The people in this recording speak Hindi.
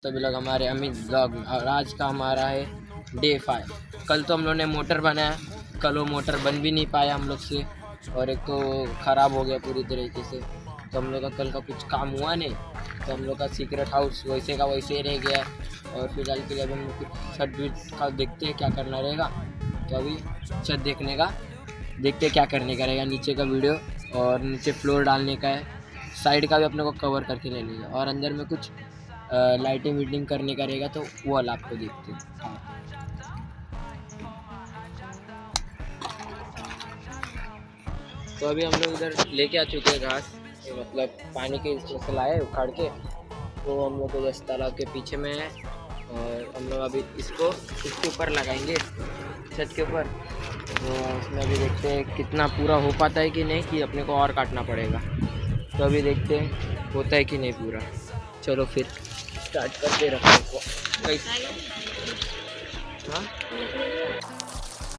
सभी लोग हमारे अमित ब्लॉग में, और आज का हमारा है डे 5। कल तो हम लोग ने मोटर बनाया, कल वो मोटर बन भी नहीं पाया हम लोग से, और एक तो ख़राब हो गया पूरी तरीके से। तो हम लोग का कल का कुछ काम हुआ नहीं, तो हम लोग का सीक्रेट हाउस वैसे का वैसे ही रह गया। और फिलहाल के लिए अभी हम लोग कुछ छत बीट का देखते हैं क्या करना रहेगा। तो अभी छत देखने का देखते हैं क्या करने का रहेगा, नीचे का वीडियो और नीचे फ्लोर डालने का है, साइड का भी अपने को कवर करके ले लेगा, और अंदर में कुछ लाइटिंग वीटिंग करने का रहेगा, तो वो वाला आपको देखते हैं। हाँ, तो अभी हम लोग इधर लेके आ चुके हैं घास, मतलब पानी के इसमें से लाए उखाड़ के, तो हम लोग को जैसे तालाब के पीछे में है, और हम लोग अभी इसको इसके ऊपर लगाएंगे, छत के ऊपर। तो उसमें अभी देखते हैं कितना पूरा हो पाता है कि नहीं, कि अपने को और काटना पड़ेगा। तो अभी देखते हैं होता है कि नहीं पूरा। चलो फिर स्टार्ट करते रखने को। कैसे? हाँ